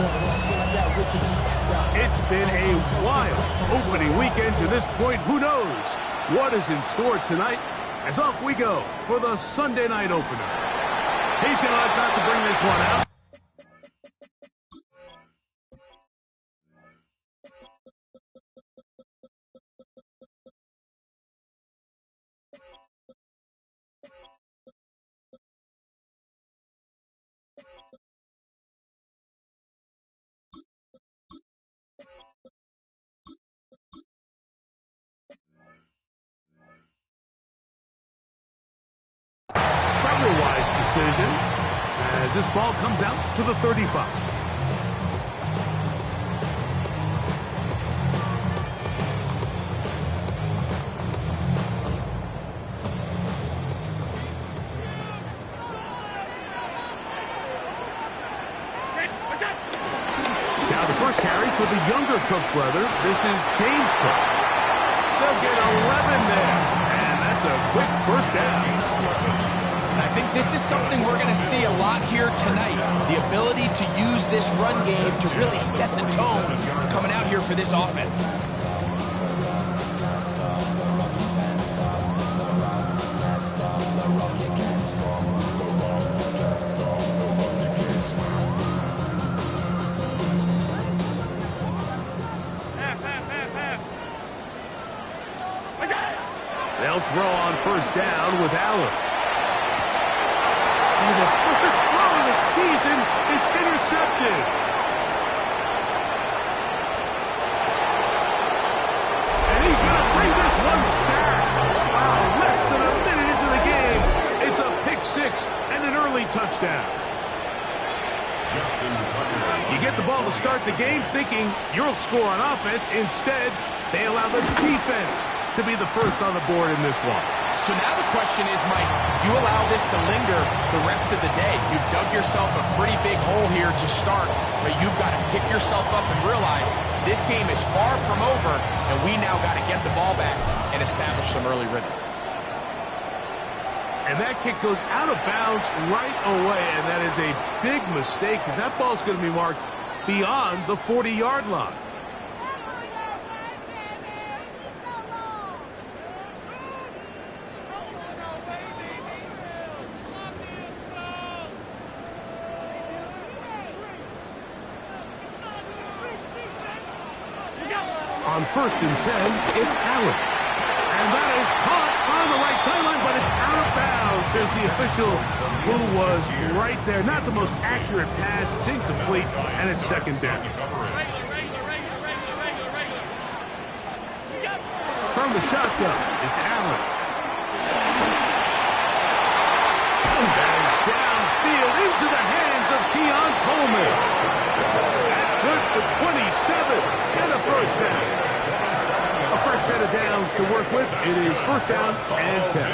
It's been a wild opening weekend to this point. Who knows what is in store tonight as off we go for the Sunday night opener. He's going to like not to bring this one out. Probably a wise decision as this ball comes out to the 35. Now the first carry for the younger Cook brother. This is James Cook. They'll get 11 there, and that's a quick first down. I think this is something we're going to see a lot here tonight. The ability to use this run game to really set the tone coming out here for this offense. They'll throw on first down with Allen. The first throw of the season is intercepted. And he's going to bring this one back. Wow, less than a minute into the game. It's a pick six and an early touchdown. You get the ball to start the game thinking you'll score on offense. Instead, they allow the defense to be the first on the board in this one. So now the question is, Mike, do you allow this to linger the rest of the day? You've dug yourself a pretty big hole here to start, but you've got to pick yourself up and realize this game is far from over, and we now got to get the ball back and establish some early rhythm. And that kick goes out of bounds right away, and that is a big mistake because that ball's going to be marked beyond the 40-yard line. On 1st and 10, it's Allen. And that is caught on the right sideline, but it's out of bounds, says the official who was right there. Not the most accurate pass. It's incomplete, and it's second down. From the shotgun, it's Allen. That is downfield into the hands of Keon Coleman. That's good for 27 and a first down. A fresh set of downs to work with. It is first down and 10.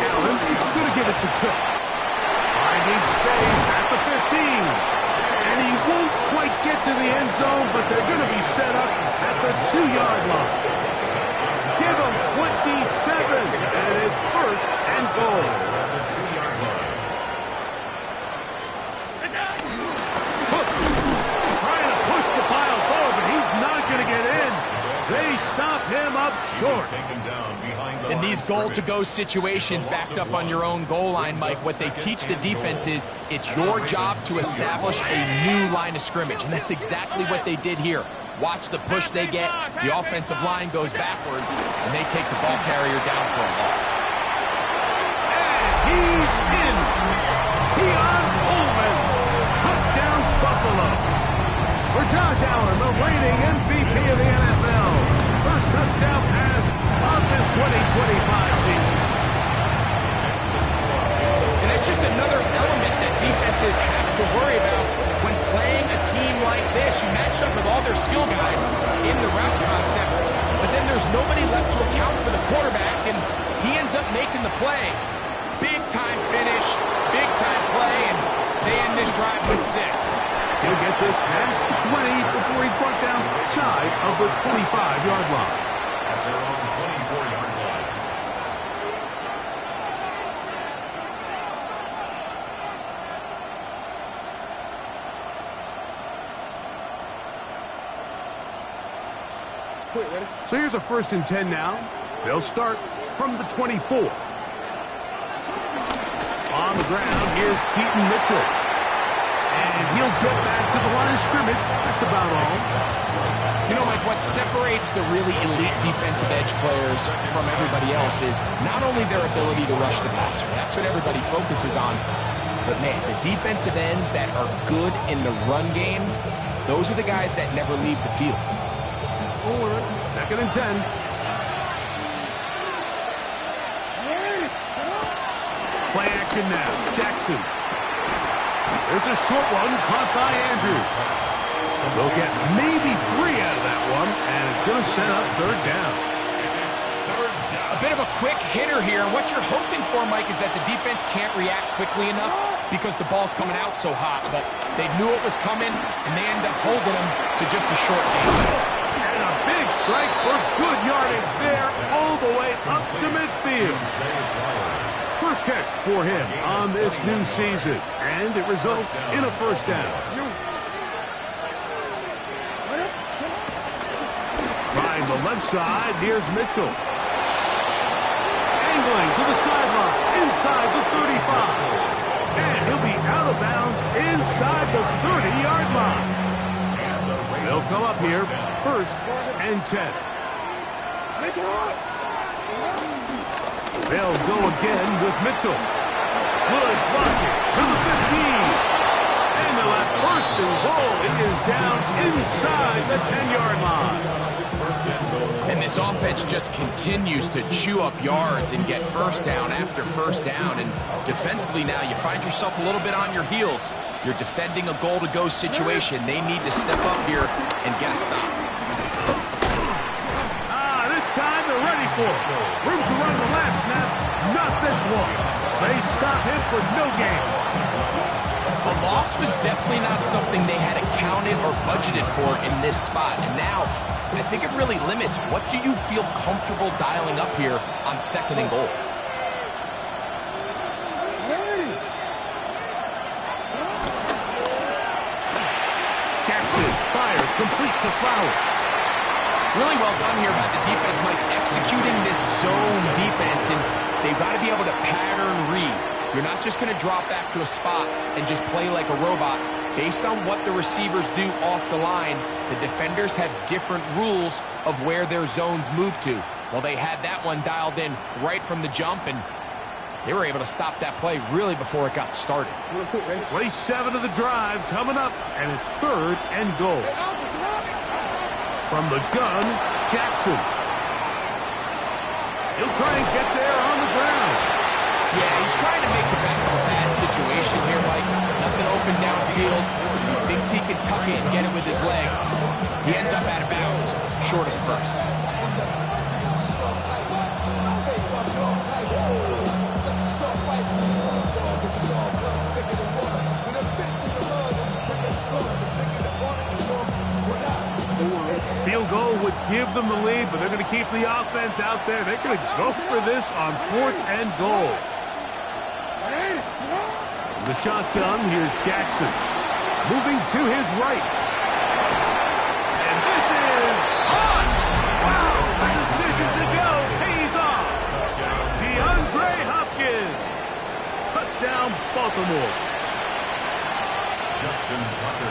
Allen going to give it to Cook. Finding space at the 15. And he won't quite get to the end zone, but they're going to be set up at the 2-yard line. Give him 27, and it's first and goal. Going to get in. They stop him up short. In these goal-to-go situations backed up on your own goal line, Mike, what they teach the defense is it's your job to establish a new line of scrimmage, and that's exactly what they did here. Watch the push they get. The offensive line goes backwards, and they take the ball carrier down for a loss. And he's in. Keon Coleman. Touchdown, Buffalo. For Josh Allen, the reigning MVP of the NFL. First touchdown pass of this 2025 season. And it's just another element that defenses have to worry about when playing a team like this. You match up with all their skill guys in the route concept, but then there's nobody left to account for the quarterback, and he ends up making the play. Big-time finish, big-time play, and they end this drive with 6. He'll get this past the 20 before he's brought down shy of the 25-yard line. At their own 24-yard line. So here's a 1st and 10 now. They'll start from the 24. On the ground, here's Keaton Mitchell. And he'll get back to the line of scrimmage. That's about all. You know, Mike, what separates the really elite defensive edge players from everybody else is not only their ability to rush the passer. That's what everybody focuses on. But, man, the defensive ends that are good in the run game, those are the guys that never leave the field. 2nd and 10. Play action now. Jackson. There's a short one caught by Andrews. They'll get maybe 3 out of that one, and it's going to set up 3rd down. A bit of a quick hitter here. What you're hoping for, Mike, is that the defense can't react quickly enough because the ball's coming out so hot. But they knew it was coming, and they end up holding them to just a short game. And a big strike for good yardage there all the way up to midfield. First catch for him on this new season, and it results in a 1st down. Trying the left side, here's Mitchell. Angling to the sideline, inside the 35. And he'll be out of bounds inside the 30-yard line. They'll come up here, 1st and 10. They'll go again with Mitchell. Good blocking to the 15. And they'll have 1st and goal. It is down inside the 10-yard line. And this offense just continues to chew up yards and get 1st down after 1st down. And defensively now, you find yourself a little bit on your heels. You're defending a goal-to-go situation. They need to step up here and get a stop. This time they're ready for it. Room to run the last snap. Not this one. They stop him for no gain. A loss was definitely not something they had accounted or budgeted for in this spot. And now, I think it really limits what do you feel comfortable dialing up here on 2nd and goal. Jackson fires complete to Flowers. Really well done here by the defense, Mike, executing this zone defense, and they've got to be able to pattern read. You're not just going to drop back to a spot and just play like a robot. Based on what the receivers do off the line, the defenders have different rules of where their zones move to. Well, they had that one dialed in right from the jump, and they were able to stop that play really before it got started. Play 7 of the drive coming up, and it's 3rd and goal. From the gun, Jackson. He'll try and get there on the ground. Yeah, he's trying to make the best of a bad situation here, Mike. Nothing open downfield. He thinks he can tuck it and get it with his legs. He ends up out of bounds, short of 1st. Field goal would give them the lead, but they're going to keep the offense out there. They're going to go for this on 4th and goal. The shotgun, here's Jackson. Moving to his right. And this is on! Wow, the decision to go pays off. DeAndre Hopkins. Touchdown, Baltimore.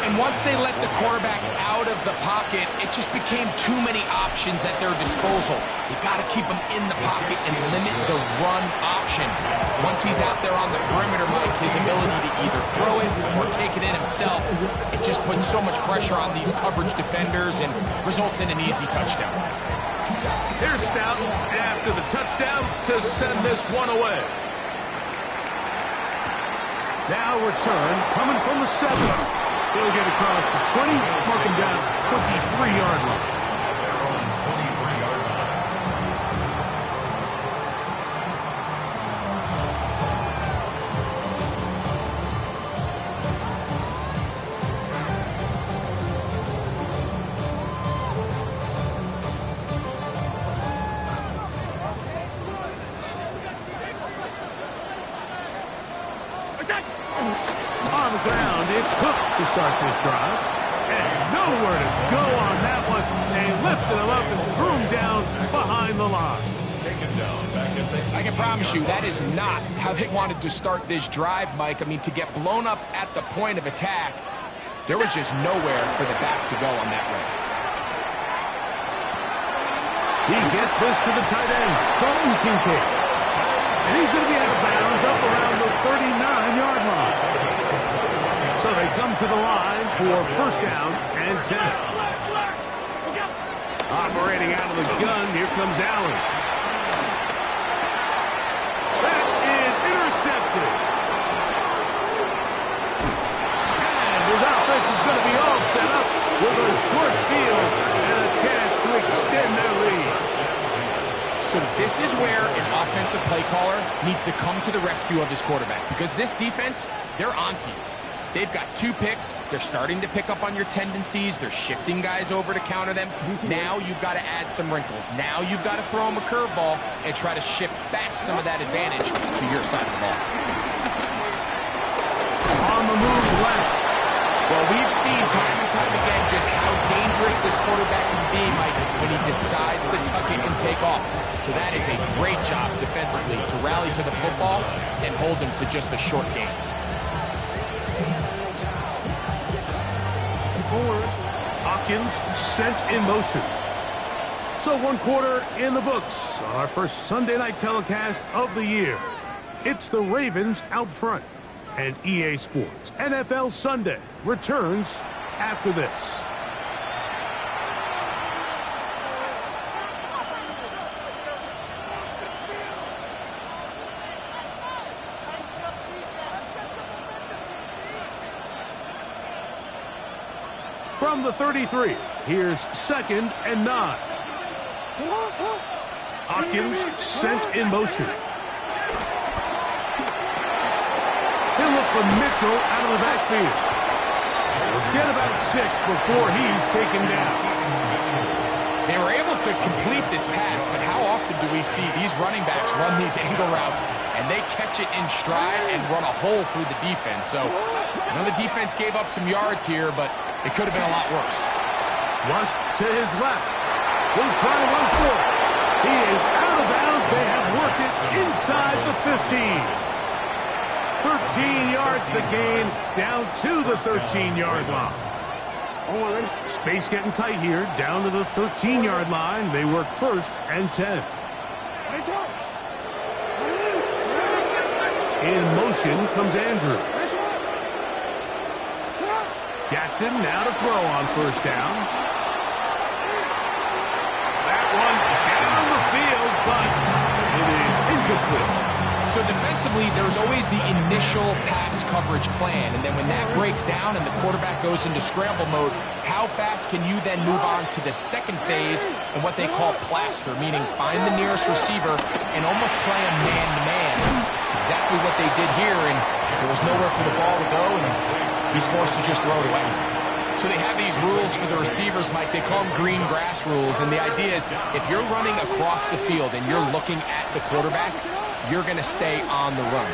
And once they let the quarterback out of the pocket, it just became too many options at their disposal. You got to keep him in the pocket and limit the run option. Once he's out there on the perimeter, Mike, his ability to either throw it or take it in himself, it just puts so much pressure on these coverage defenders and results in an easy touchdown. Here's Stout after the touchdown to send this one away. Now return coming from the 7. He'll get across the 20, mark him down at the 23-yard line. On the ground, it's Cook to start this drive. And nowhere to go on that one. A they lifted him up and threw him down behind the line. I can promise you that is not how they wanted to start this drive, Mike. I mean, to get blown up at the point of attack, there was just nowhere for the back to go on that run. He gets this to the tight end, Dalton Kincaid. And he's going to be out of bounds up around the 39-yard line. So they come to the line for first down and 10. Operating out of the gun, here comes Allen. That is intercepted. And his offense is going to be all set up with a short field and a chance to extend their lead. So this is where an offensive play caller needs to come to the rescue of his quarterback, because this defense, they're onto you. They've got 2 picks. They're starting to pick up on your tendencies. They're shifting guys over to counter them. Now you've got to add some wrinkles. Now you've got to throw them a curveball and try to shift back some of that advantage to your side of the ball. On the move left. Well, we've seen time and time again just how dangerous this quarterback can be, Mike, when he decides to tuck it and take off. So that is a great job defensively to rally to the football and hold him to just a short game. Hopkins sent in motion. So 1 quarter in the books on our first Sunday night telecast of the year. It's the Ravens out front. And EA Sports NFL Sunday returns after this. From the 33, here's 2nd and 9. Hopkins sent in motion. He'll look for Mitchell out of the backfield. He'll get about 6 before he's taken down. They were able to complete this pass, but how often do we see these running backs run these angle routes and they catch it in stride and run a hole through the defense? So I know the defense gave up some yards here, but it could have been a lot worse. Flushed to his left. He'll try to run for it. He is out of bounds. They have worked it inside the 15. 13 yards the gain, down to the 13-yard line. Space getting tight here, down to the 13-yard line. They work 1st and 10. In motion comes Andrews. Jackson now to throw on first down. That one down the field, but it is incomplete. So defensively, there's always the initial pass coverage plan, and then when that breaks down and the quarterback goes into scramble mode, how fast can you then move on to the second phase and what they call plaster, meaning find the nearest receiver and almost play a man-to-man. It's exactly what they did here, and there was nowhere for the ball to go, and he's forced to just throw it away. So they have these rules for the receivers, Mike. They call them green grass rules, and the idea is if you're running across the field and you're looking at the quarterback, you're going to stay on the run.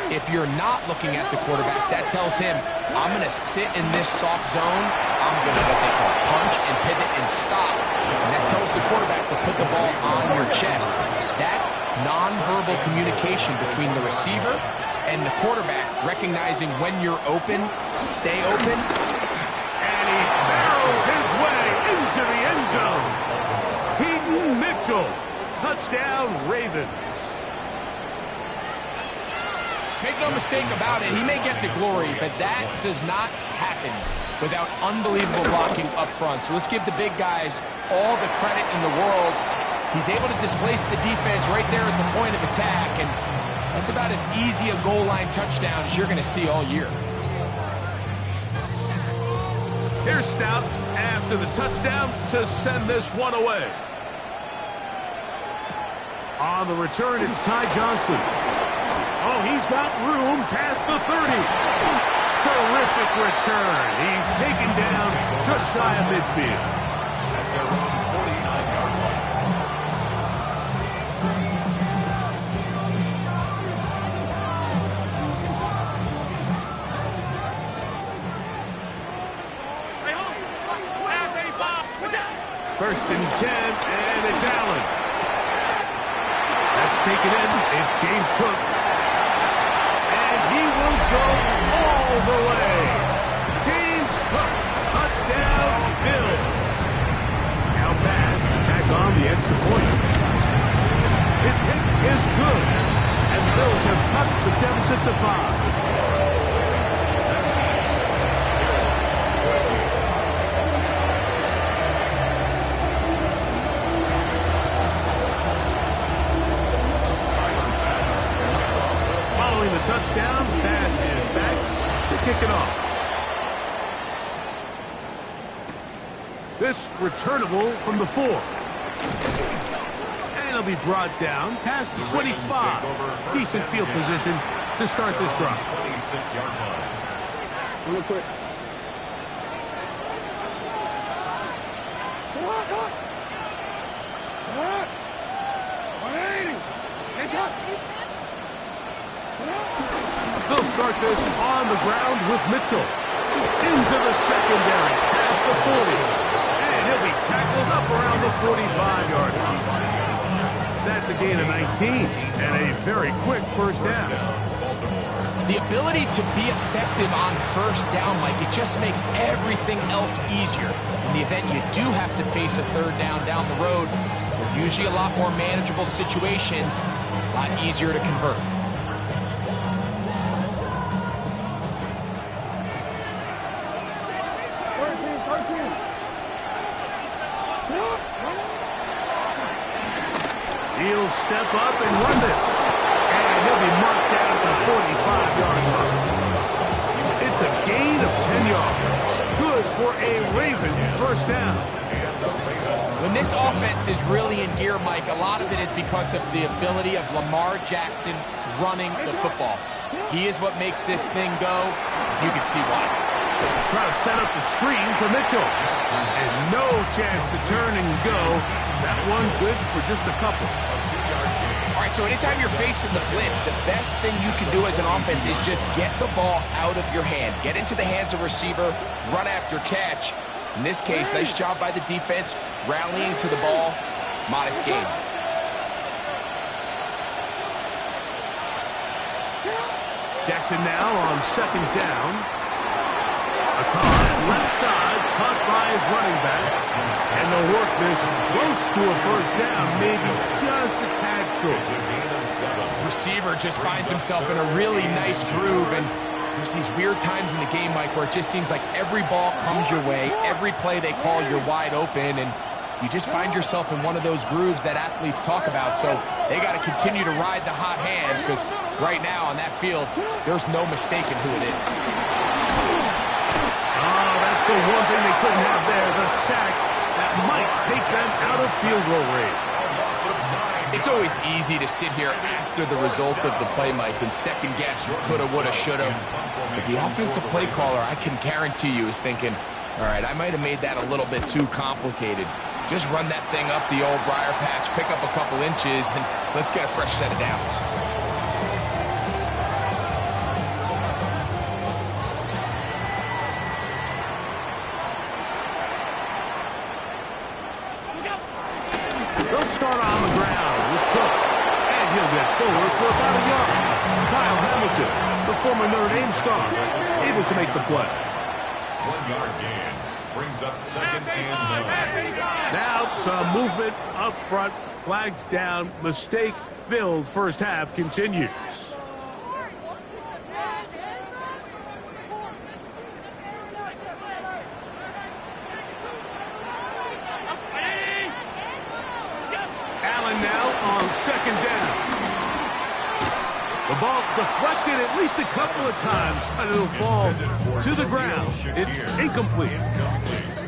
If you're not looking at the quarterback, that tells him, I'm going to sit in this soft zone. I'm going to what they call punch and pivot and stop. And that tells the quarterback to put the ball on your chest. That nonverbal communication between the receiver and the quarterback, recognizing when you're open, stay open. And he barrels his way into the end zone. Peyton Mitchell, touchdown Ravens. Make no mistake about it, he may get the glory, but that does not happen without unbelievable blocking up front. So let's give the big guys all the credit in the world. He's able to displace the defense right there at the point of attack, and that's about as easy a goal line touchdown as you're going to see all year. Here's Stout after the touchdown to send this one away. On the return, it's Ty Johnson. Oh, he's got room past the 30. Terrific return. He's taken down just shy of midfield. First and 10, and it's Allen. That's taken in. It's James Cook. And he will go all the way. James Cook, touchdown, Bills. Now Bass to tack on the extra point. His kick is good. And the Bills have cut the deficit to 5. Following the touchdown, Bass is back to kick it off. This returnable from the 4. And it'll be brought down past the 25. Decent field position to start this drive. 26-yard line. Real quick. They'll start this on the ground with Mitchell. Into the secondary, past the 40. And he'll be tackled up around the 45-yard line. That's a gain of 19 and a very quick first down. The ability to be effective on first down, Mike, it just makes everything else easier. In the event you do have to face a third down the road, they're usually a lot more manageable situations, a lot easier to convert. He'll step up and run this. And he'll be marked down at the 45-yard line. It's a gain of 10 yards. Good for a Raven first down. When this offense is really in gear, Mike, a lot of it is because of the ability of Lamar Jackson running the football. He is what makes this thing go. You can see why. Try to set up the screen for Mitchell. And no chance to turn and go. That one good for just a couple. All right, so anytime you're facing the blitz, the best thing you can do as an offense is just get the ball out of your hand. Get into the hands of receiver, run after catch. In this case, nice job by the defense, rallying to the ball. Modest gain. Jackson now on second down. A toss left side, caught by his running back. And they'll work this close to a first down, maybe just a tad short. Receiver just finds himself in a really nice groove, and there's these weird times in the game, Mike, where it just seems like every ball comes your way, every play they call, you're wide open, and you just find yourself in one of those grooves that athletes talk about. So they got to continue to ride the hot hand, because right now on that field, there's no mistaking who it is. Oh, that's the one thing they couldn't have there, the sack that might take them out of field goal range. It's always easy to sit here after the result of the play, Mike, and second guess coulda, woulda, shoulda. But the offensive play caller, I can guarantee you, is thinking, all right, I might have made that a little bit too complicated. Just run that thing up the old briar patch, pick up a couple inches, and let's get a fresh set of downs. They'll start on the ground with Cook. And he'll get forward for about a yard. Kyle Hamilton, the former Notre Dame star, able to make the play. 1 yard gain. Brings up second and 9. Now some movement up front. Flags down. Mistake-filled first half continues. Allen now on second down. The ball deflected at least a couple of times, and it'll fall to the ground. It's incomplete.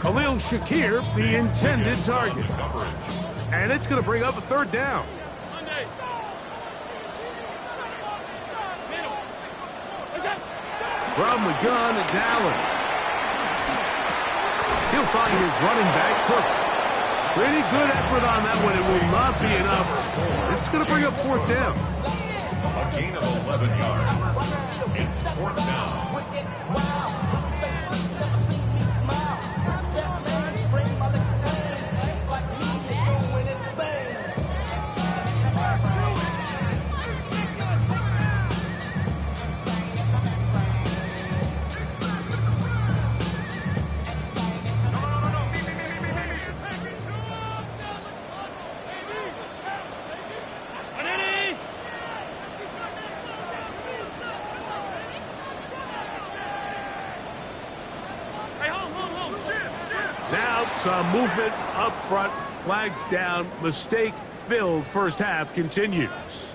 Khalil Shakir, the intended target. And it's going to bring up a third down. From the gun, it's Allen. He'll find his running back, Cook. Pretty good effort on that one. It will not be enough. It's going to bring up fourth down. A gain of 11 yards. It's fourth down. Some movement up front, flags down, mistake-filled first half continues.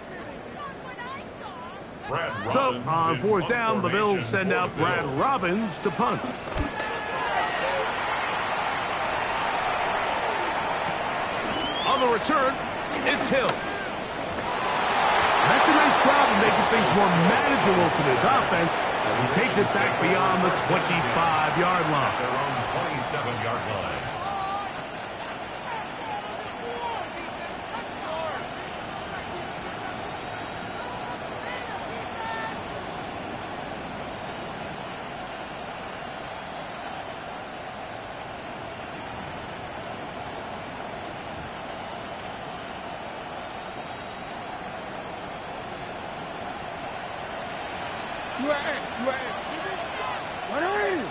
So, on fourth down, the Bills send out Brad Robbins to punt. On the return, it's Hill. That's a nice job of making things more manageable for this offense as he takes it back beyond the 25-yard line. Their own 27-yard line.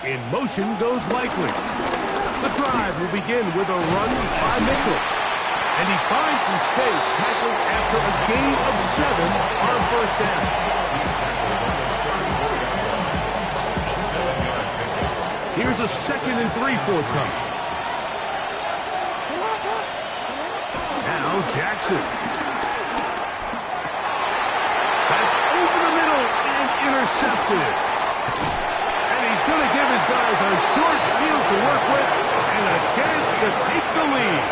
In motion goes Likely. The drive will begin with a run by Mitchell. And he finds some space tackled after a gain of 7 on first down. Here's a 2nd and 3 forthcoming. Now Jackson. That's over the middle and intercepted. He's going to give his guys a short field to work with and a chance to take the lead.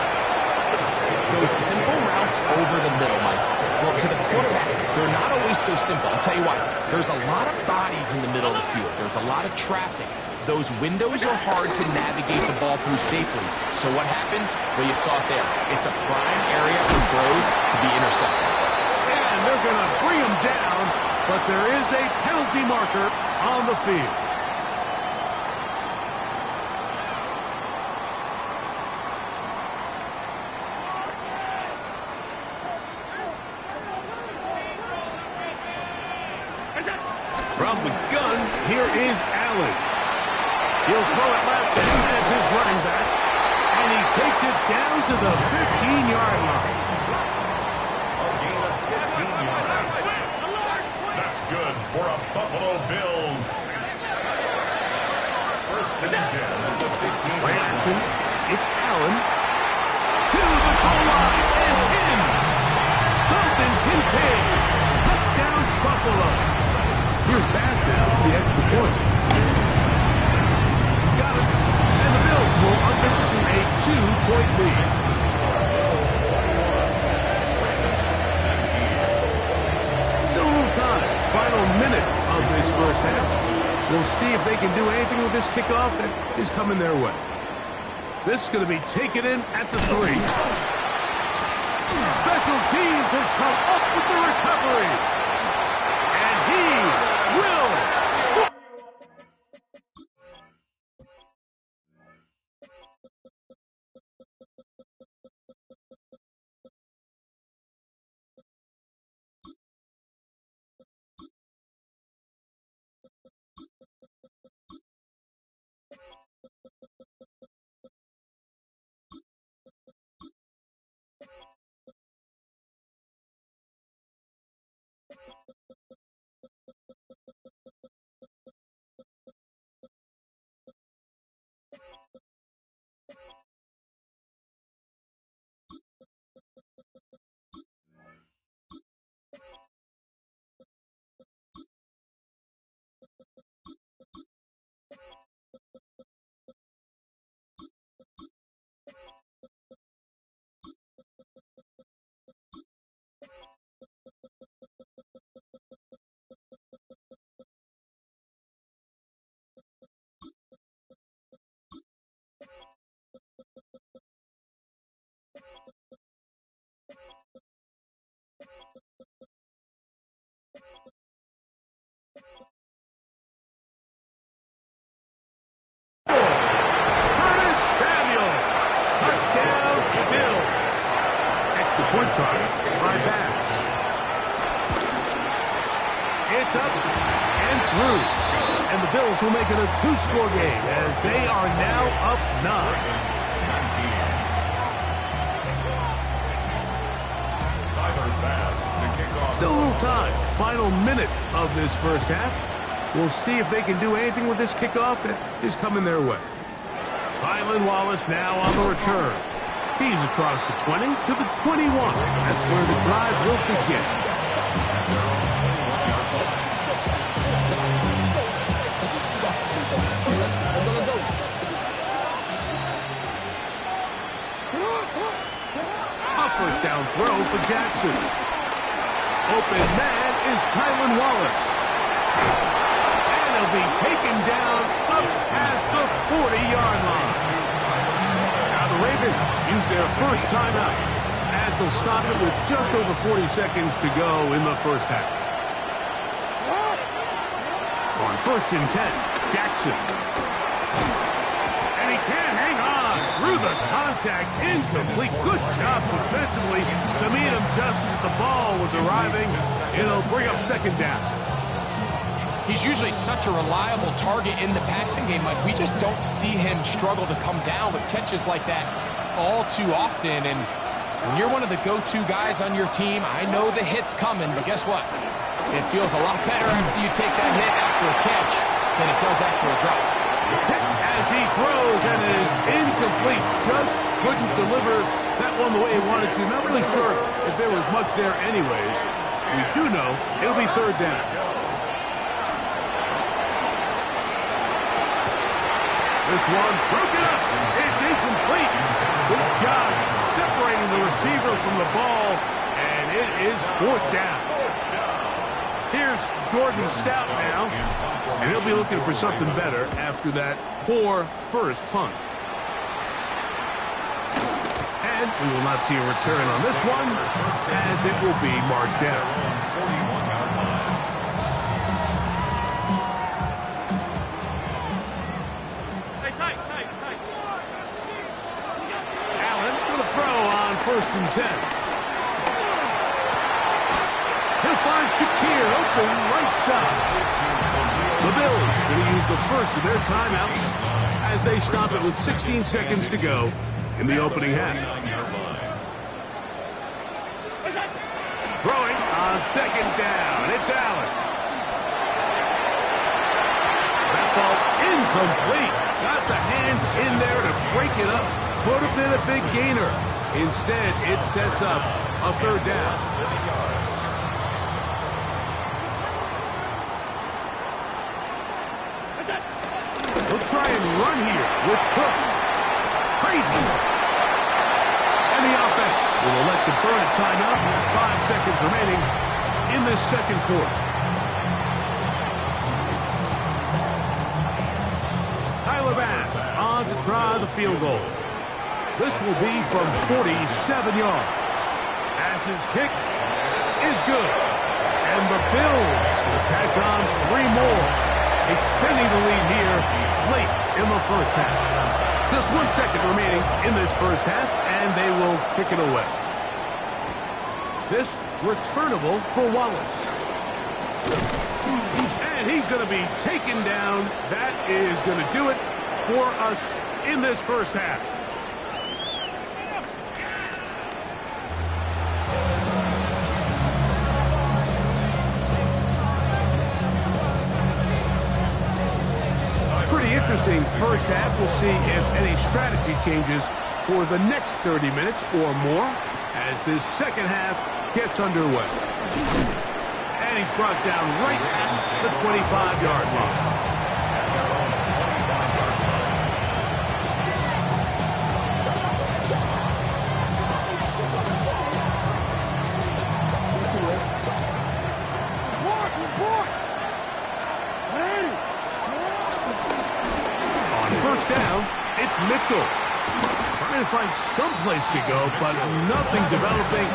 Those simple routes over the middle, Mike. Well, to the quarterback, they're not always so simple. I'll tell you why. There's a lot of bodies in the middle of the field. There's a lot of traffic. Those windows are hard to navigate the ball through safely. So what happens? Well, you saw it there. It's a prime area for throws to be intercepted. And they're going to bring him down, but there is a penalty marker on the field. From the gun, here is Allen. He'll throw it left and as his running back. And he takes it down to the 15-yard line. A gain of 15 yards. That's good for a Buffalo Bills. First and 10 at the 15. Play action. It's Allen. To the goal line and in. Dalton Kincaid. Touchdown, Buffalo. Here's Bass now for the extra point. He's got it. And the Bills will up it to a 2-point lead. Still a little time. Final minute of this first half. We'll see if they can do anything with this kickoff that is coming their way. This is going to be taken in at the 3. Special teams has come up with the recovery. And he will score. Point try by Bass. It's up and through. And the Bills will make it a 2-score game as they are now up 9. Still a little time. Final minute of this first half. We'll see if they can do anything with this kickoff that is coming their way. Tylan Wallace now on the return. He's across the 20 to the 21. That's where the drive will begin. A first down throw for Jackson. Open man is Tylan Wallace. And he'll be taken down up past the 40-yard line. Now the Ravens use their first timeout as they'll stop it with just over 40 seconds to go in the first half. On 1st and 10, Jackson. And he can't hang on through the contact. Incomplete. Good job defensively to meet him just as the ball was arriving. It'll bring up 2nd down. He's usually such a reliable target in the passing game. Like, we just don't see him struggle to come down with catches like that all too often. And when you're one of the go-to guys on your team, I know the hit's coming, but guess what? It feels a lot better after you take that hit after a catch than it does after a drop. As he throws and it is incomplete. Just couldn't deliver that one the way he wanted to. Not really sure if there was much there anyways. We do know it'll be 3rd down. This one broken up. It's incomplete. Good job separating the receiver from the ball, and it is 4th down. Here's Jordan Stout now, and he'll be looking for something better after that poor first punt. And we will not see a return on this one, as it will be marked down. Allen going to throw on 1st and 10. He'll find Shakir open right side. The Bills going to use the first of their timeouts as they stop it with 16 seconds to go in the opening half. Throwing on 2nd down. It's Allen. That ball incomplete. Got the hands in there to break it up. Could have been a big gainer. Instead, it sets up a 3rd down. He'll try and run here with Cook. Crazy. And the offense will elect to burn a timeout. 5 seconds remaining in this 2nd quarter. Tyler Bass on to try the field goal. This will be from 47 yards. Bass's kick is good. And the Bills will tack on 3 more, extending the lead here late in the first half. Just 1 second remaining in this first half, and they will kick it away. This returnable for Wallace. And he's going to be taken down. That is going to do it for us in this first half. Interesting first half. We'll see if any strategy changes for the next 30 minutes or more as this 2nd half gets underway. And he's brought down right at the 25-yard line. Down, it's Mitchell. Trying to find some place to go, but nothing developing.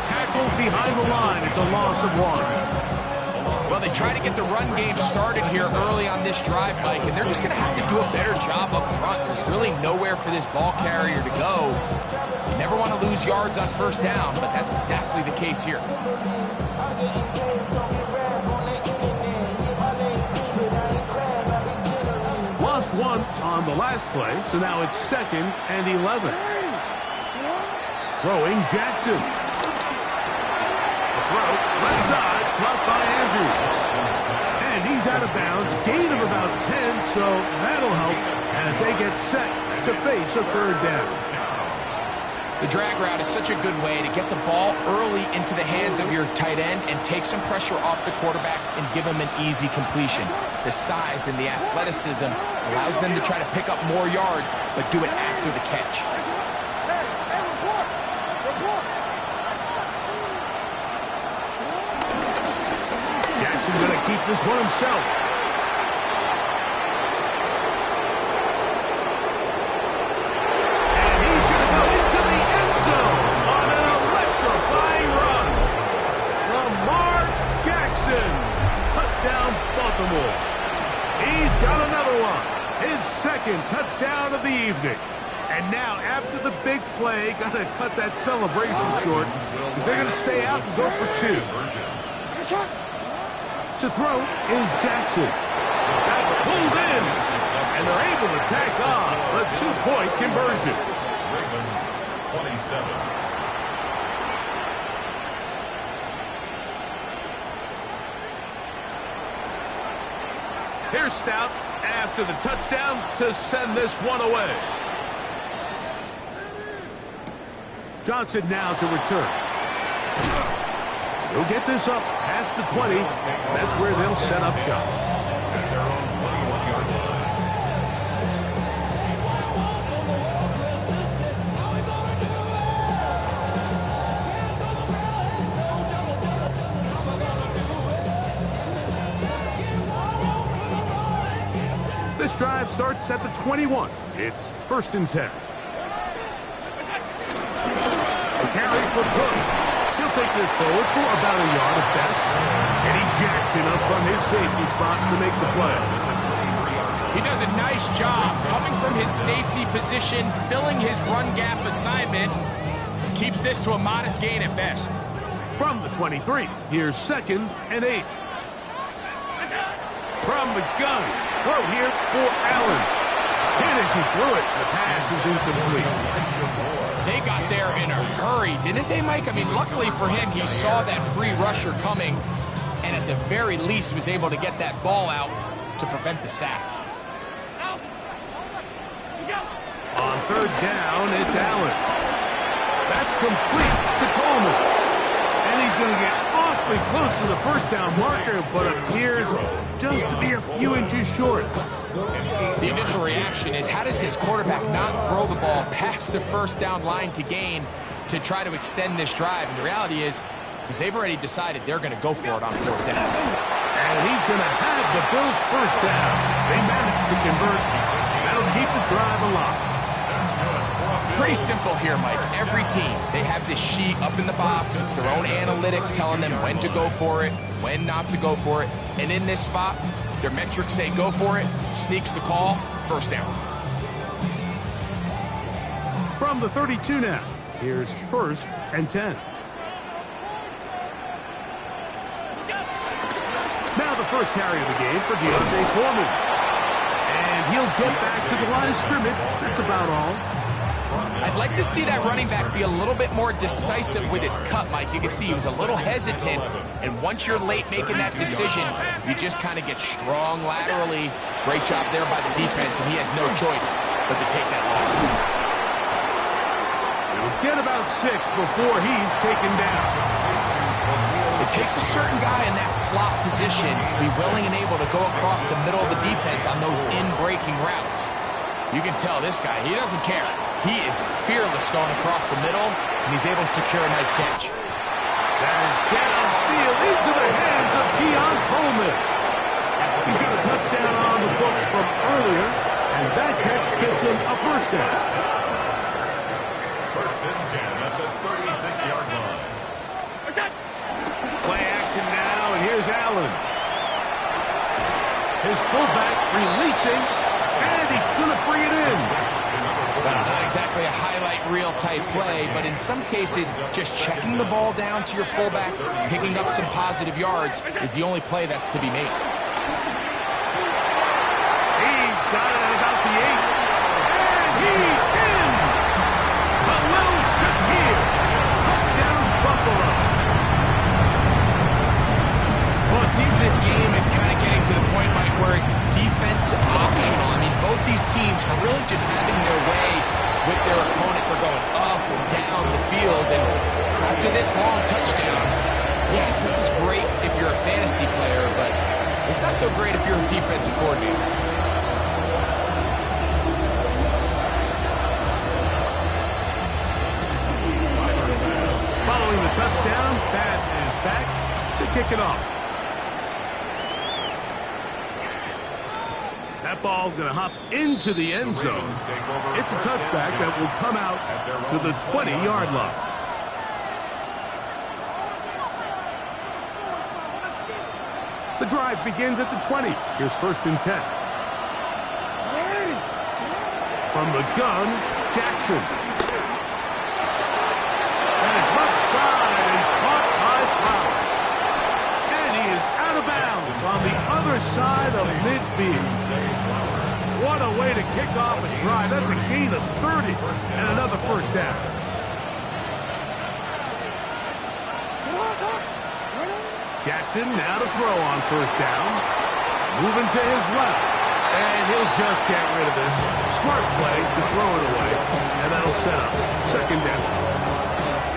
Tackled behind the line. It's a loss of 1. Well, they try to get the run game started here early on this drive, Mike, and they're just going to have to do a better job up front. There's really nowhere for this ball carrier to go. You never want to lose yards on 1st down, but that's exactly the case here. Lost 1 on the last play, so now it's 2nd and 11. Throwing Jackson. The throw, left side, caught by Andrews. And he's out of bounds, gain of about 10, so that'll help as they get set to face a third down. The drag route is such a good way to get the ball early into the hands of your tight end and take some pressure off the quarterback and give him an easy completion. The size and the athleticism allows them to try to pick up more yards, but do it after the catch. Jackson's going to keep this one himself. And he's going to go into the end zone on an electrifying run. Lamar Jackson, touchdown Baltimore. He's got another one, his second touchdown of the evening. And now, after the big play, got to cut that celebration short because they're going to stay out and go for two. To throw is Jackson. That's pulled in, and they're able to tack on a two-point conversion. Ravens 27. Here's Stout after the touchdown to send this one away. Johnson now to return. He'll get this up past the 20. That's where they'll set up shop. At their own 21-yard line. This drive starts at the 21. It's 1st and 10. The carry for Cook. He'll take this forward for about a yard at best. Eddie Jackson up from his safety spot to make the play. He does a nice job coming from his safety position, filling his run gap assignment. Keeps this to a modest gain at best. From the 23, here's 2nd and 8. From the gun, throw here for Allen. And as he threw it, the pass is incomplete. They got there in a hurry, didn't they, Mike? I mean, luckily for him, he saw that free rusher coming, and at the very least was able to get that ball out to prevent the sack. On 3rd down, it's Allen. That's complete to Coleman. And he's going to get awfully close to the 1st down marker, but appears just to be a few inches short. The initial reaction is, how does this quarterback not throw the ball past the 1st down line to gain to try to extend this drive? And the reality is, because they've already decided they're going to go for it on 4th down. And he's going to have the Bills' 1st down. They managed to convert. That'll keep the drive alive. Pretty simple here, Mike. Every team, they have this sheet up in the box. It's their own analytics telling them when to go for it, when not to go for it. And in this spot, their metrics say go for it, sneaks the call, 1st down. From the 32 now, here's 1st and 10. Now the first carry of the game for D'Onta Foreman. And he'll get back to the line of scrimmage. That's about all. I'd like to see that running back be a little bit more decisive with his cut, Mike. You can see he was a little hesitant, and once you're late making that decision, you just kind of get strong laterally. Great job there by the defense, and he has no choice but to take that loss. He'll get about 6 before he's taken down. It takes a certain guy in that slot position to be willing and able to go across the middle of the defense on those in-breaking routes. You can tell this guy, he doesn't care. He is fearless going across the middle, and he's able to secure a nice catch. That is downfield into the hands of Keon Coleman. He's got a touchdown on the books from earlier, and that catch gets him a 1st down. 1st and 10 at the 36-yard line. Play action now, and here's Allen. His fullback releasing, and he's going to bring it in. Not exactly a highlight reel type play, but in some cases, just checking the ball down to your fullback, picking up some positive yards is the only play that's to be made. He's got it at about the 8. And he's in! Khalil Shakir. Touchdown, Buffalo. Well, it seems this game is kind of getting to the point, Mike, where it's defense optional. I mean, both these teams are really just having their way with their opponent. They're going up and down the field, and after this long touchdown, yes, this is great if you're a fantasy player, but it's not so great if you're a defensive coordinator. Following the touchdown, Bass is back to kick it off. That ball going to hop into the end zone. It's a touchback that will come out to the 20-yard line. The drive begins at the 20. Here's 1st and 10. From the gun, Jackson. And it's left side and caught by Flowers. And he is out of bounds on the other side of midfield. What a way to kick off a drive. That's a gain of 30 and another 1st down. Jackson now to throw on 1st down. Moving to his left. And he'll just get rid of this. Smart play to throw it away. And that'll set up 2nd down.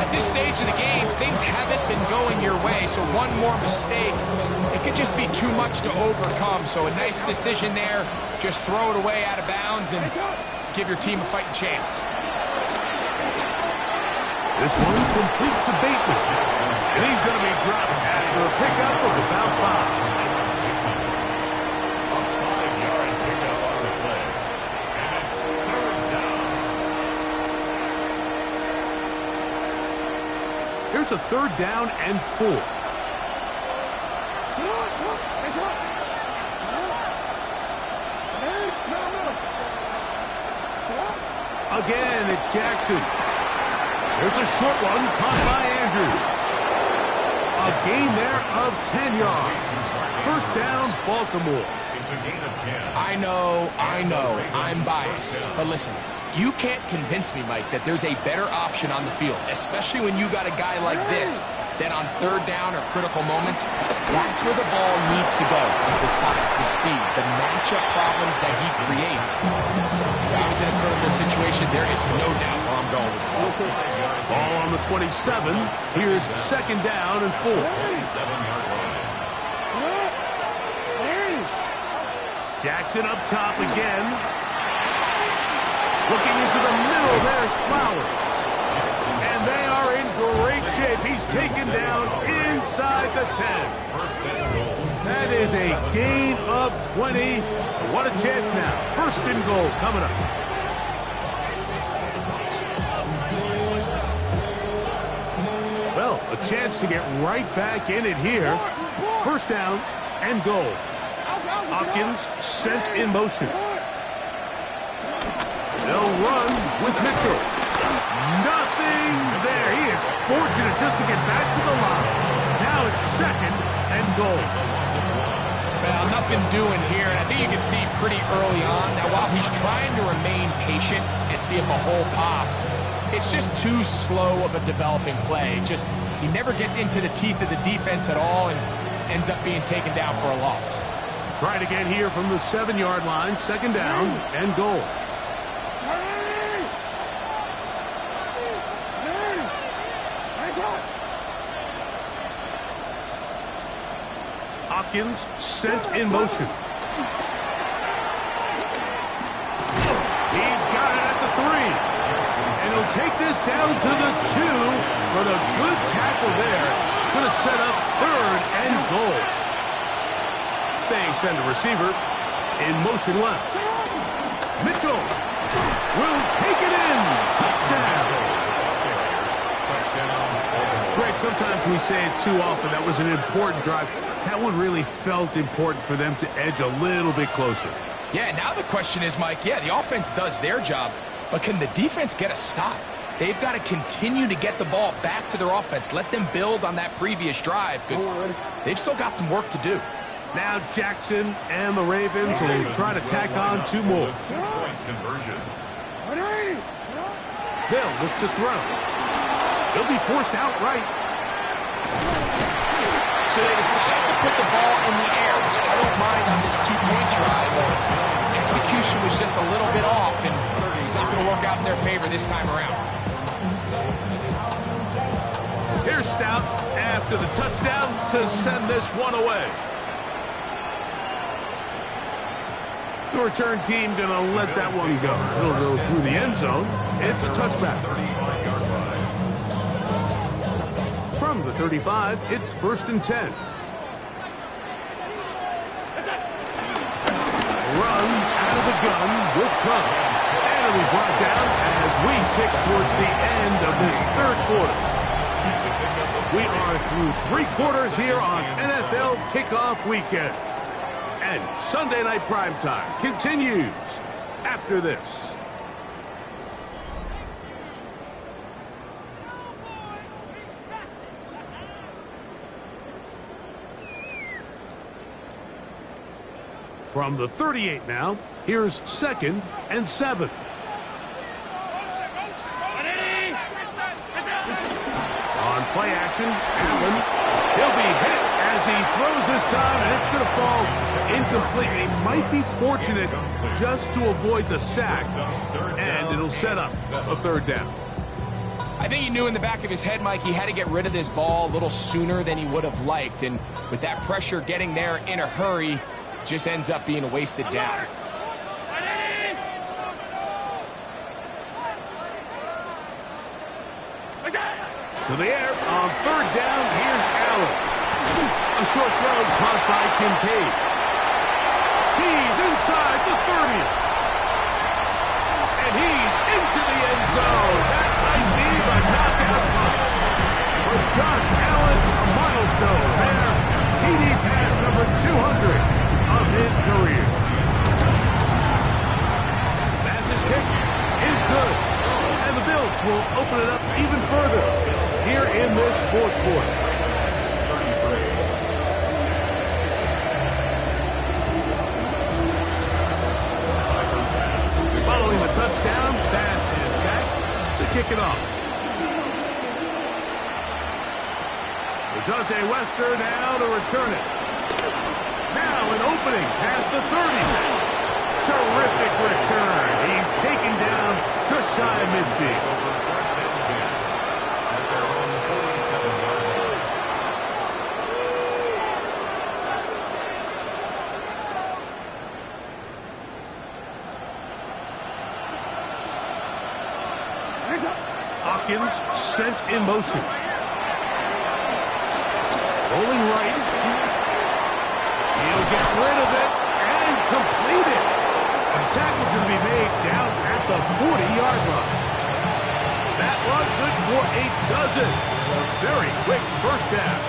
At this stage of the game, things haven't been going your way, so one more mistake, it could just be too much to overcome. So a nice decision there. Just throw it away out of bounds and give your team a fighting chance. This one's complete to Bateman. And he's going to be dropped after a pickup of about 5. A 5-yard pickup on the play. And it's 3rd down. Here's a 3rd down and 4. Again, it's Jackson. There's a short one caught by Andrews. A gain there of 10 yards. 1st down, Baltimore. It's a gain of 10. I know, I'm biased. But listen, you can't convince me, Mike, that there's a better option on the field, especially when you got a guy like this, that on 3rd down or critical moments, that's where the ball needs to go. The size, the speed, the matchup problems that he creates. If I was in a critical situation, there is no doubt where I'm going with the ball. Ball on the 27. Here's 2nd down and 4. 27-yard line. Jackson up top again. Looking into the middle, there's Flowers. And they are in great shape. He's taken down inside the 10. 1st and goal. That is a gain of 20. What a chance now. 1st and goal coming up. Well, a chance to get right back in it here. 1st down and goal. Hopkins sent in motion. They'll run with Mitchell. Nothing there. He is fortunate just to get back to the line. Now it's 2nd and goal. Well, nothing doing here, and I think you can see pretty early on. Now, while he's trying to remain patient and see if a hole pops, it's just too slow of a developing play. He never gets into the teeth of the defense at all and ends up being taken down for a loss. Try to get here from the 7-yard line. 2nd down and goal. Hopkins sent in motion. He's got it at the 3. And he'll take this down to the 2. But a good tackle there. Going to set up 3rd and goal. They send a receiver in motion left. Mitchell will take it in. Touchdown. Greg, sometimes we say it too often. That was an important drive. That one really felt important for them to edge a little bit closer. Yeah, now the question is, Mike, the offense does their job, but can the defense get a stop? They've got to continue to get the ball back to their offense. Let them build on that previous drive because they've still got some work to do. Now Jackson and the Ravens will try to tack on 2 more. Two-point conversion. They'll look to throw. He'll be forced outright. So they decide to put the ball in the air, which I don't mind on this 2-point try, but execution was just a little bit off, and it's not going to work out in their favor this time around. Here's Stout after the touchdown to send this one away. The return team going to let that one go. It'll go through the end zone. It's a touchback. From the 35, it's 1st and 10. Run out of the gun with Cobb. And it'll be brought down as we tick towards the end of this third quarter. We are through 3 quarters here on NFL Kickoff Weekend. And Sunday Night Primetime continues after this. From the 38 now, here's 2nd and 7. On play action, Allen, he'll be hit as he throws this time, and it's going to fall incomplete. He might be fortunate just to avoid the sack, and it'll set up a 3rd down. I think he knew in the back of his head, Mike, he had to get rid of this ball a little sooner than he would have liked, and with that pressure getting there in a hurry, just ends up being a wasted down. To the air on 3rd down, here's Allen. A short throw caught by Kincaid. He's inside the 30. And he's into the end zone. That might be the knockout punch. For Josh Allen, a milestone there. TD pass number 200 of his career. Pass's kick is good. And the Bills will open it up even further here in this 4th quarter. Following the touchdown, Bass is back to kick it off. DeJounte Wester now to return it. Now an opening past the 30. Terrific return. He's taken down just shy of midfield. Hopkins sent in motion. Rolling right. He'll get rid of it and complete it. The tackle's going to be made down at the 40-yard line. That one good for a dozen. A very quick first down.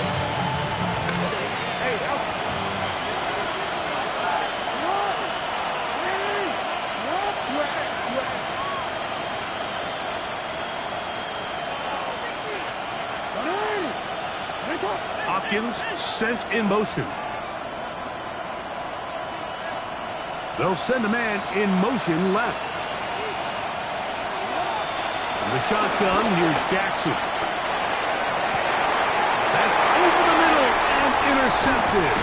Hopkins sent in motion. They'll send a man in motion left. In the shotgun, here's Jackson. That's over the middle and intercepted.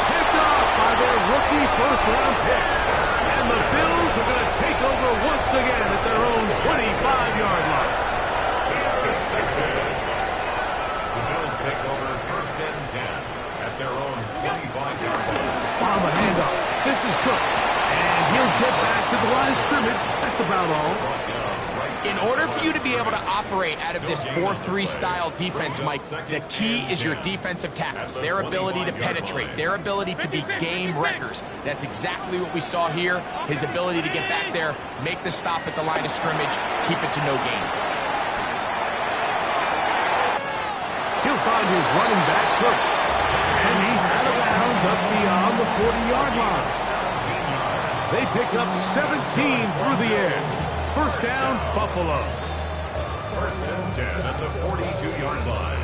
Picked off by their rookie first-round pick. And the Bills are going to take over once again at their own 25-yard line. Take over 1st and 10 at their own 25-yard line. On the handoff, this is Cook, and he'll get back to the line of scrimmage. That's about all. In order for you to be able to operate out of this 4-3 style defense, Mike, the key is your defensive tackles, their ability to penetrate, their ability to be game wreckers. That's exactly what we saw here, his ability to get back there, make the stop at the line of scrimmage, keep it to no gain. He'll find his running back, Cook. And he's out of bounds up beyond the 40-yard line. They pick up 17 through the air. First down, Buffalo. 1st and 10 at the 42-yard line.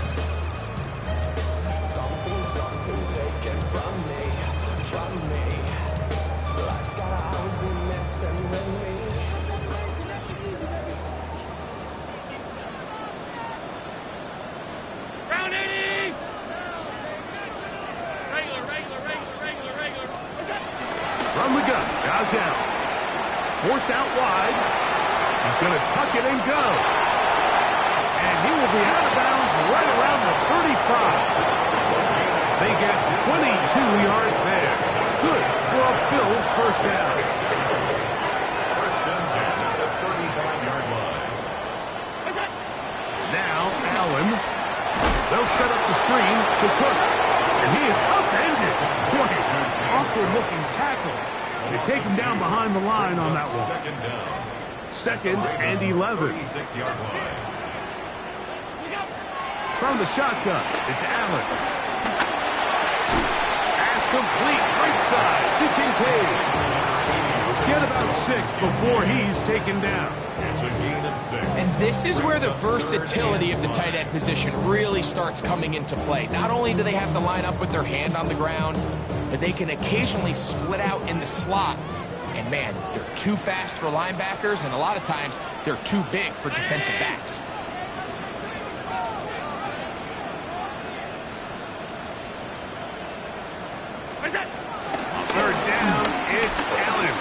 Something's taken from me. Life's gotta always be messing with me. From the gun, Josh Allen. forced out wide. He's going to tuck it and go. And he will be out of bounds right around the 35. They get 22 yards there. Good for a Bills first down. First and 10 at the 35-yard line. Now Allen. They'll set up the screen to Cook. And he is upended. Boy, awkward-looking tackle. They take him down behind the line on that one. Second down. Second and 11. 36-yard line. From the shotgun, it's Allen. Pass complete, right side to Kincaid. Get about 6 before he's taken down. It's a gain of 6. And this is where the versatility of the tight end position really starts coming into play. Not only do they have to line up with their hand on the ground, but they can occasionally split out in the slot. And man, they're too fast for linebackers, and a lot of times they're too big for defensive backs. Third down, it's Allen.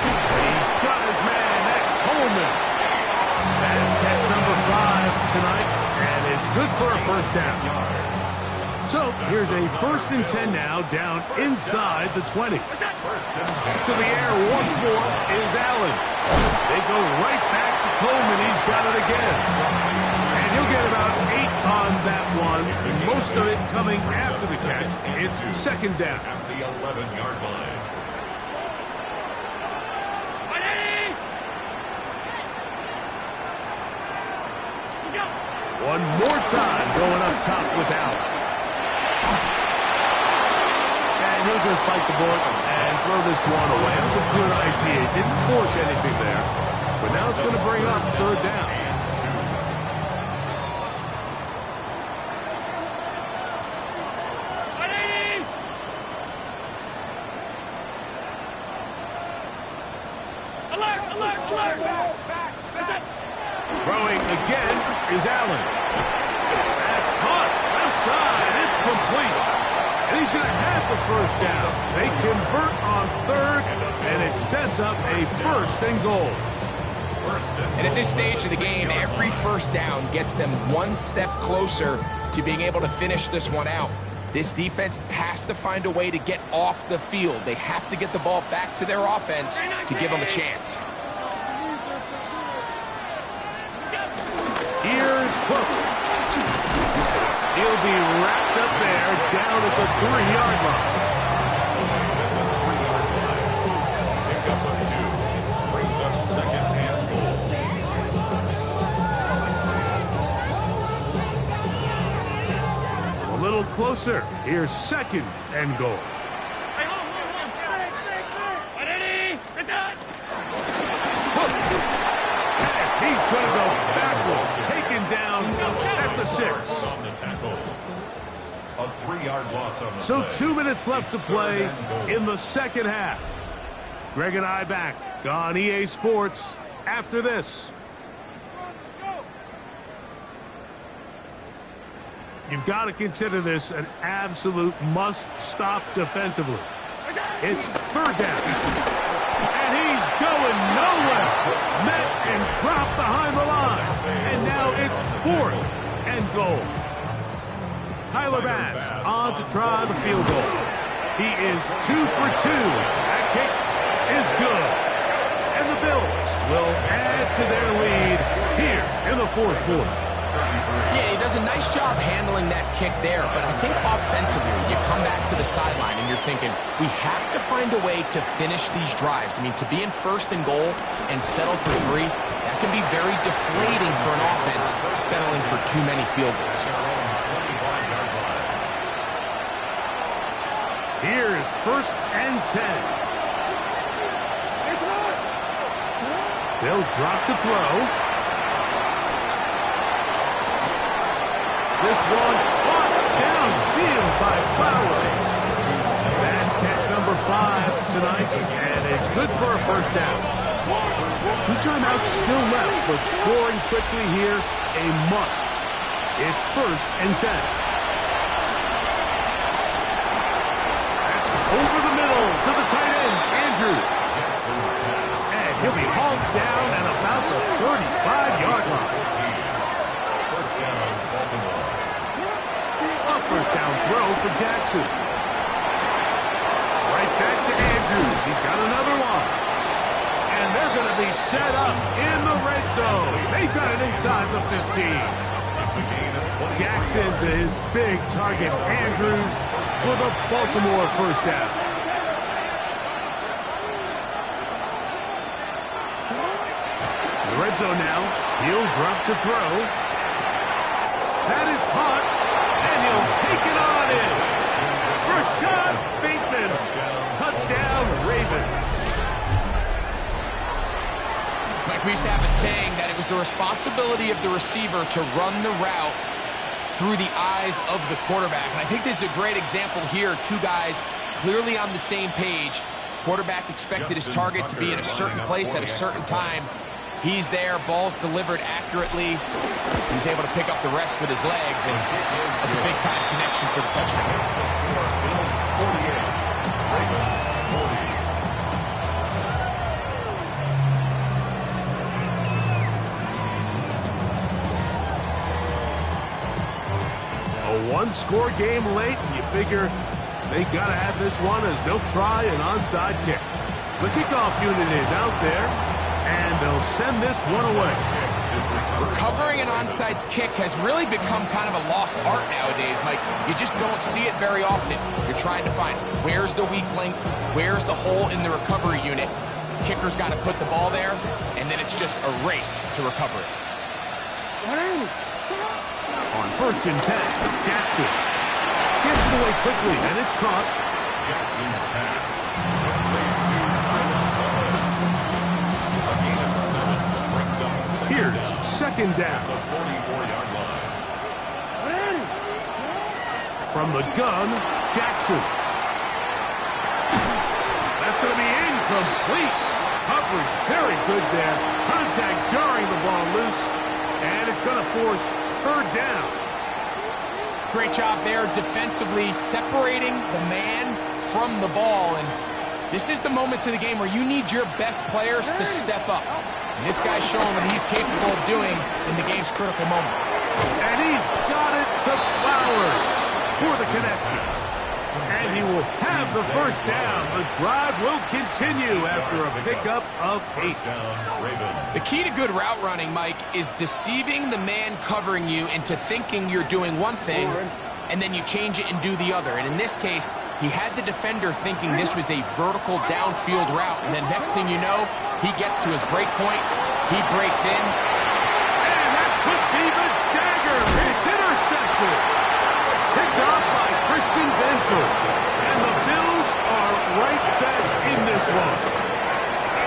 He's got his man, that's Coleman. That's catch number 5 tonight, and it's good for a first down. So here's a 1st and 10 now, down inside the 20. To the air once more is Allen. They go right back to Coleman. He's got it again. And he'll get about 8 on that one. Most of it coming after the catch. It's second down. At the 11-yard line. One more time going up top with Allen. And he'll just bite the bullet and throw this one away. That was a good idea. Didn't force anything there. But now it's going to bring up third down. Throwing again is Allen. That's caught. Left side. It's complete. And he's going to have the first down. They convert on third, and it sets up a 1st and goal. And at this stage of the game, every first down gets them one step closer to being able to finish this one out. This defense has to find a way to get off the field. They have to get the ball back to their offense to give them a chance. Here's Cook. He'll be wrapped up there down at the 3-yard line. Pickup of 2. Brings up second and goal. A little closer. Here's second and goal. Cook. And he's going to go backward. Taken down at the 6. On the tackle. A 3-yard loss on the So play. 2 minutes left to play in the second half. Greg and I back on EA Sports after this. You've got to consider this an absolute must-stop defensively. It's third down. And he's going nowhere. Met and dropped behind the line. And now it's 4th and goal. Tyler Bass on to try the field goal. He is 2 for 2. That kick is good. And the Bills will add to their lead here in the 4th quarter. Yeah, he does a nice job handling that kick there, but I think offensively, you come back to the sideline and you're thinking, we have to find a way to finish these drives. I mean, to be in 1st and goal and settle for 3, that can be very deflating for an offense settling for too many field goals. Here's 1st and 10. They'll drop to throw. This one caught downfield by Flowers. That's catch number 5 tonight, and it's good for a first down. 2 timeouts still left, but scoring quickly here, a must. It's 1st and 10. That's over the middle to the tight end, Andrews. And he'll down throw for Jackson. Right back to Andrews. He's got another one. And they're going to be set up in the red zone. They've got it inside the 15. That's a gain of 20. Jackson to his big target, Andrews, for the Baltimore first down. The red zone now. He'll drop to throw. That is caught, and he'll take it on in. Rashad Bateman. Touchdown, Ravens. Mike, we used to have a saying that it was the responsibility of the receiver to run the route through the eyes of the quarterback. And I think this is a great example here. Two guys clearly on the same page. Quarterback expected his target to be in a certain place at a certain time. He's there, ball's delivered accurately. He's able to pick up the rest with his legs, and that's a big-time connection for the touchdown. Bills 48, Ravens 40. A one-score game late, and you figure they got to have this one as they'll try an onside kick. The kickoff unit is out there, and they'll send this one away. Recovering an onside kick has really become kind of a lost art nowadays, Mike. You just don't see it very often. You're trying to find where's the weak link, where's the hole in the recovery unit. Kicker's got to put the ball there, and then it's just a race to recover it. On 1st and 10, Jackson gets it away quickly, and it's caught. Jackson's pass. A gain of 7 brings up Here's 2nd down. the 44-yard line. From the gun, Jackson. That's going to be incomplete. Coverage very good there. Contact jarring the ball loose, and it's going to force 3rd down. Great job there defensively, separating the man from the ball. And this is the moments of the game where you need your best players to step up. And this guy's showing what he's capable of doing in the game's critical moment. And he's got it to Flowers for the connection. And he will have the 1st down. The drive will continue after a pickup of 8. First down, Ravens. The key to good route running, Mike, is deceiving the man covering you into thinking you're doing one thing, and then you change it and do the other. And in this case, he had the defender thinking this was a vertical downfield route, and then next thing you know, he gets to his break point, he breaks in. And that could be the dagger. It's intercepted. Picked off by Christian Benford. And the Bills are right back in this one.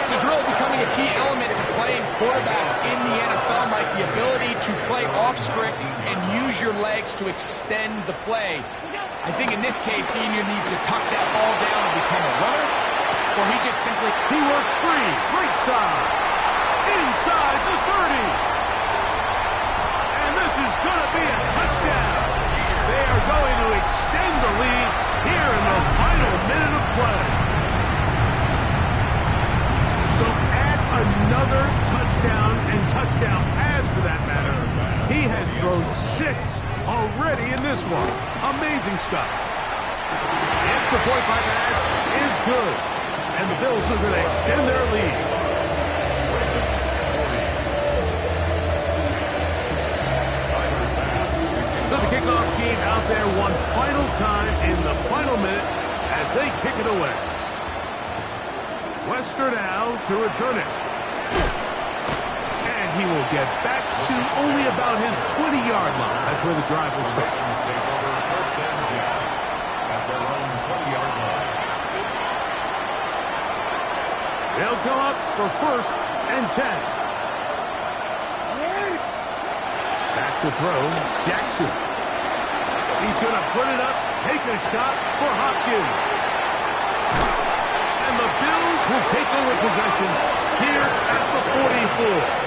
This is really becoming a key element to playing quarterbacks in the NFL, Mike, the ability to play off script and use your legs to extend the play. I think in this case, he either needs to tuck that ball down and become a runner, or he just simply... He works free, right side, inside the 30. And this is going to be a touchdown. They are going to extend the lead here in the final minute of play. So add another touchdown and touchdown pass for that matter. He has thrown 6 already in this one. Amazing stuff. If the point by pass is good, and the Bills are going to extend their lead. So the kickoff team out there one final time in the final minute as they kick it away. Wester now to return it. And he will get back to only about his 20-yard line. That's where the drive will start. Take over 1st and 10 at their own 20-yard line. They'll come up for 1st and 10. Back to throw, Jackson. He's going to put it up, take a shot for Hopkins. And the Bills will take over possession here at the 44.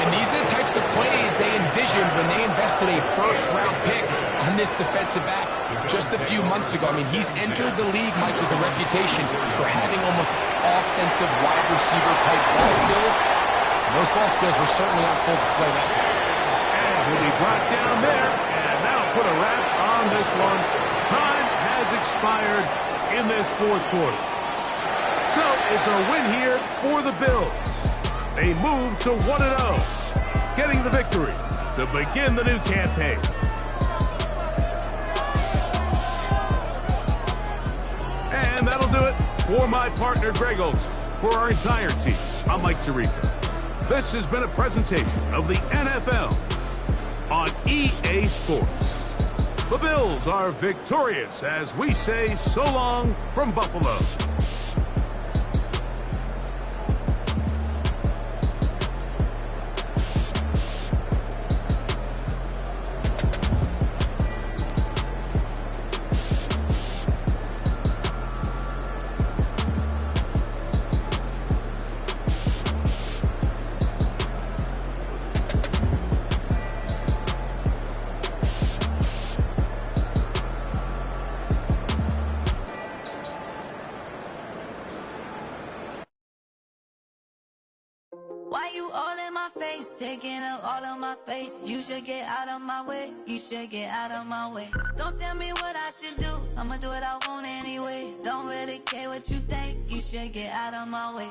And these are the types of plays they envisioned when they invested a 1st-round pick on this defensive back just a few months ago. I mean, he's entered the league, Mike, with a reputation for having almost offensive wide receiver-type ball skills. And those ball skills were certainly on full display that time. And he'll be brought down there, and that'll put a wrap on this one. Time has expired in this fourth quarter. So it's a win here for the Bills. They move to 1-0, getting the victory to begin the new campaign. And that'll do it for my partner, Greg Olson. For our entire team, I'm Mike Tirico. This has been a presentation of the NFL on EA Sports. The Bills are victorious as we say so long from Buffalo. Why you all in my face, taking up all of my space? You should get out of my way, you should get out of my way. Don't tell me what I should do, I'ma do what I want anyway. Don't really care what you think, you should get out of my way.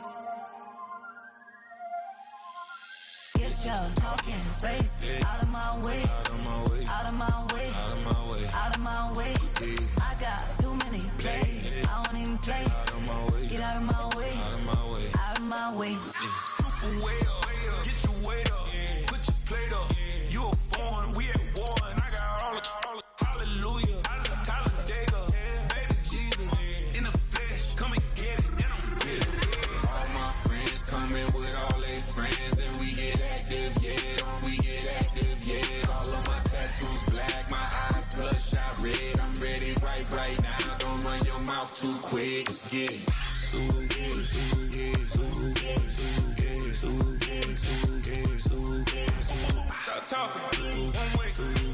Get your talking face out of my way, out of my way, out of my way, out of my way, out of my way. I got too many plays, I don't even play. Get out of my way, out of my way, out of my way. Way up, get your weight up, put your plate up. You a foreign, we at war, and I got all the hallelujah, Talladega, baby Jesus, in the flesh, come and get it, and I'm with it. All my friends coming with all their friends, and we get active, yeah, we get active, yeah. All of my tattoos black, my eyes bloodshot red. I'm ready right now, don't run your mouth too quick, let's get it. Stop talking. One way.